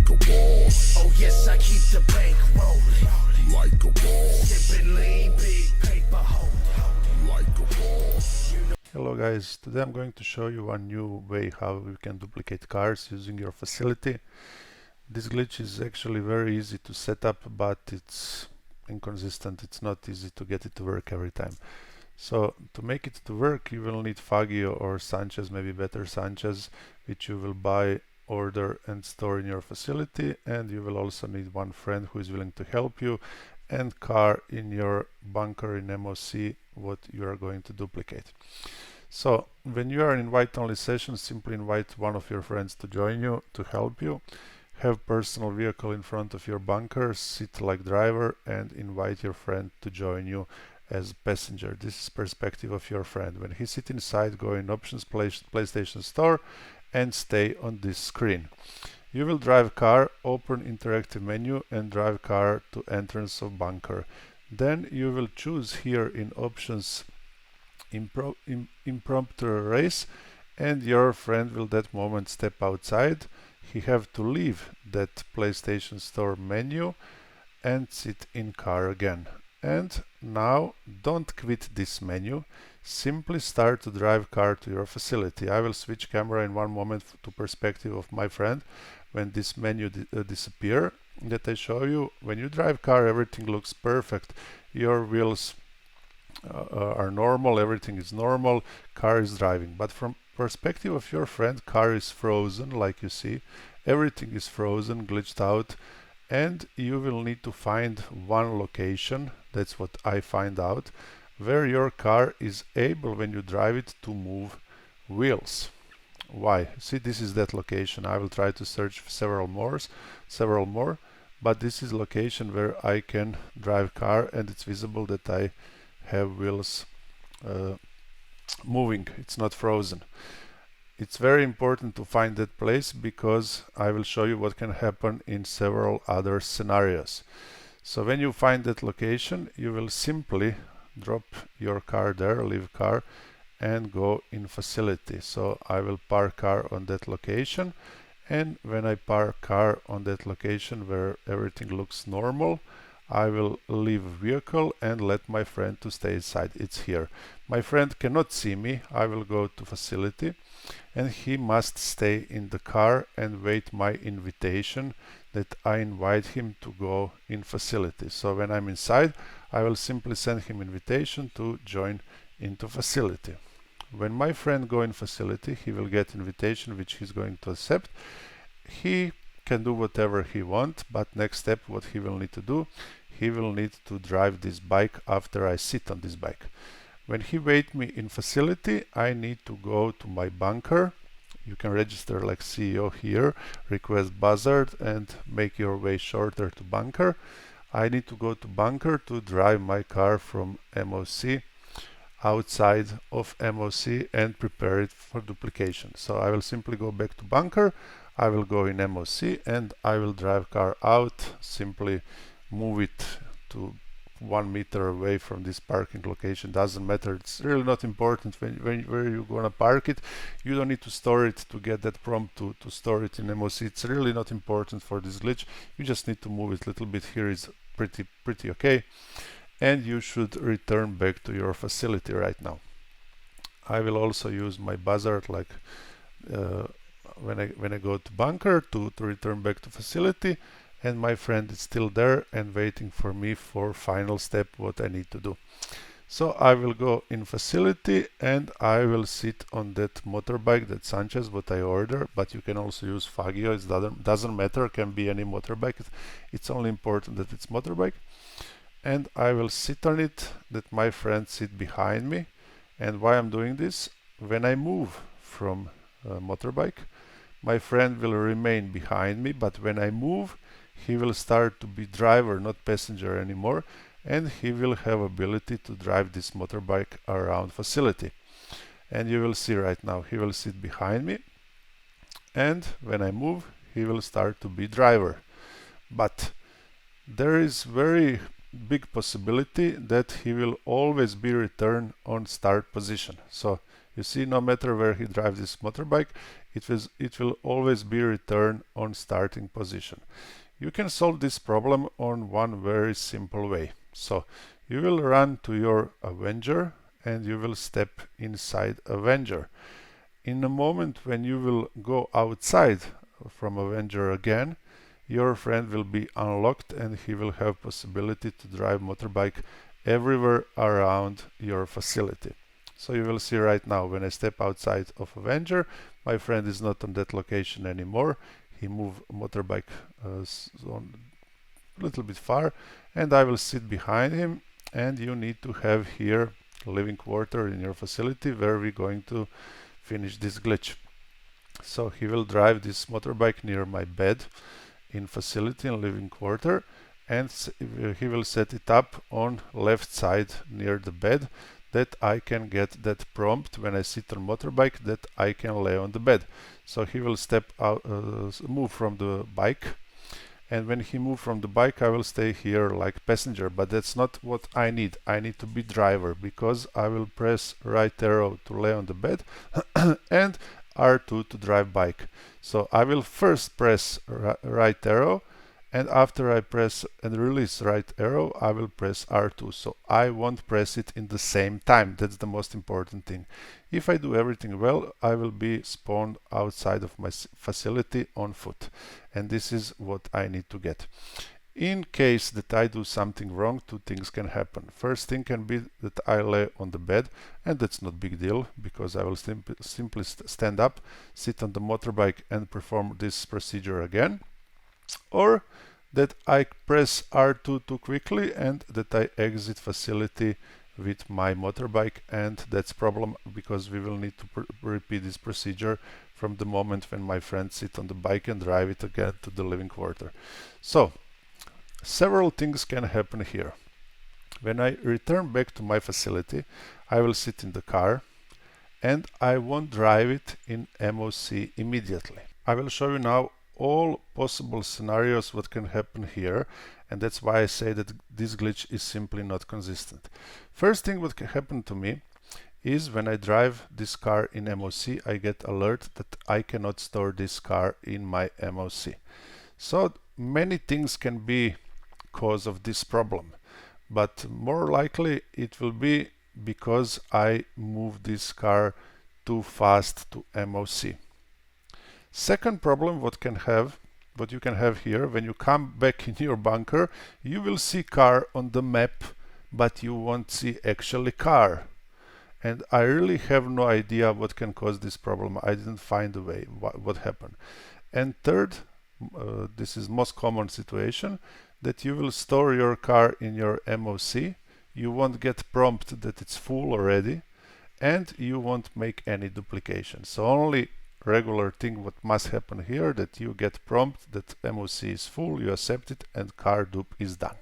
like a wall. Oh yes, I keep the bank rolling. Like a wall. Sipping lean, big paper hold. Like a wall. Hello guys, today I'm going to show you one new way how you can duplicate cars using your facility. This glitch is actually very easy to set up, but it's inconsistent. It's not easy to get it to work every time. So to make it to work, you will need Fagio or Sanchez, maybe better Sanchez, which you will buy, order and store in your facility, and you will also need one friend who is willing to help you, and car in your bunker in MOC what you are going to duplicate. So when you are in invite-only session, simply invite one of your friends to join you, to help you. Have personal vehicle in front of your bunker, sit like driver, and invite your friend to join you as passenger. This is perspective of your friend. When he sit inside, go in options, PlayStation Store, and stay on this screen. You will drive car, open interactive menu, and drive car to entrance of bunker. Then you will choose here in options impromptu race, and your friend will that moment step outside. He have to leave that PlayStation Store menu and sit in car again. And now don't quit this menu, simply start to drive car to your facility. I will switch camera in one moment to perspective of my friend when this menu disappear that I show you. When you drive car, everything looks perfect. Your wheels are normal, everything is normal, car is driving. But from perspective of your friend, car is frozen, like you see. Everything is frozen, glitched out, and you will need to find one location, that's what I find out, where your car is able, when you drive it, to move wheels. Why? See, this is that location. I will try to search several more, but this is location where I can drive car, and it's visible that I have wheels moving. It's not frozen. It's very important to find that place, because I will show you what can happen in several other scenarios. So when you find that location, you will simply drop your car there, leave car, and go in facility. So I will park car on that location, and when I park car on that location where everything looks normal, I will leave vehicle and let my friend to stay inside. It's here. My friend cannot see me. I will go to facility, and he must stay in the car and wait my invitation that I invite him to go in facility. So when I'm inside, I will simply send him invitation to join into facility. When my friend go in facility, he will get invitation which he's going to accept. He can do whatever he wants, but next step what he will need to do, he will need to drive this bike after I sit on this bike. When he wait me in facility, I need to go to my bunker. You can register like CEO here, request buzzard, and make your way shorter to bunker. I need to go to bunker to drive my car from MOC outside of MOC and prepare it for duplication. So I will simply go back to bunker. I will go in MOC and I will drive car out, simply move it to 1 meter away from this parking location. Doesn't matter, it's really not important where you're gonna park it. You don't need to store it to get that prompt to store it in MOC. It's really not important for this glitch. You just need to move it a little bit. Here is pretty okay, and you should return back to your facility right now. I will also use my buzzard like when I go to bunker to return back to facility, and my friend is still there and waiting for me for final step what I need to do. So I will go in facility and I will sit on that motorbike, that Sanchez what I order, but you can also use Fagio. It doesn't matter, can be any motorbike. It's only important that it's motorbike. And I will sit on it, that my friend sit behind me. And why I'm doing this, when I move from motorbike, my friend will remain behind me, but when I move, he will start to be driver, not passenger anymore, and he will have ability to drive this motorbike around facility. And you will see right now, he will sit behind me, and when I move, he will start to be driver. But there is very big possibility that he will always be returned on start position. So you see, no matter where he drives this motorbike, it will always be returned on starting position. You can solve this problem on one very simple way. So you will run to your Avenger and you will step inside Avenger. In a moment when you will go outside from Avenger again, your friend will be unlocked and he will have possibility to drive motorbike everywhere around your facility. So you will see right now when I step outside of Avenger, my friend is not on that location anymore. He moved motorbike on a little bit far and I will sit behind him, and you need to have here living quarter in your facility where we're going to finish this glitch. So he will drive this motorbike near my bed in facility and living quarter, and he will set it up on left side near the bed, that I can get that prompt when I sit on motorbike that I can lay on the bed. So he will step out, move from the bike, and when he move from the bike I will stay here like passenger, but that's not what I need. I need to be driver, because I will press right arrow to lay on the bed and R2 to drive bike. So I will first press right arrow, and after I press and release right arrow I will press R2. So I won't press it in the same time. That's the most important thing. If I do everything well, I will be spawned outside of my facility on foot, and this is what I need to get. In case that I do something wrong, two things can happen. First thing can be that I lay on the bed, and that's not big deal, because I will simply stand up, sit on the motorbike and perform this procedure again. Or that I press R2 too quickly and that I exit facility with my motorbike, and that's problem, because we will need to repeat this procedure from the moment when my friend sit on the bike and drive it again to the living quarter. So several things can happen here. When I return back to my facility, I will sit in the car and I won't drive it in MOC immediately. I will show you now all possible scenarios what can happen here, and that's why I say that this glitch is simply not consistent. First thing what can happen to me is when I drive this car in MOC, I get alert that I cannot store this car in my MOC. So many things can be cause of this problem, but more likely it will be because I move this car too fast to MOC. Second problem what you can have here, when you come back in your bunker, you will see car on the map, but you won't see actually car. And I really have no idea what can cause this problem. I didn't find a way what happened. And third, this is most common situation, that you will store your car in your MOC, you won't get prompt that it's full already, and you won't make any duplication. So only regular thing what must happen here, that you get prompt that MOC is full, you accept it, and car dupe is done.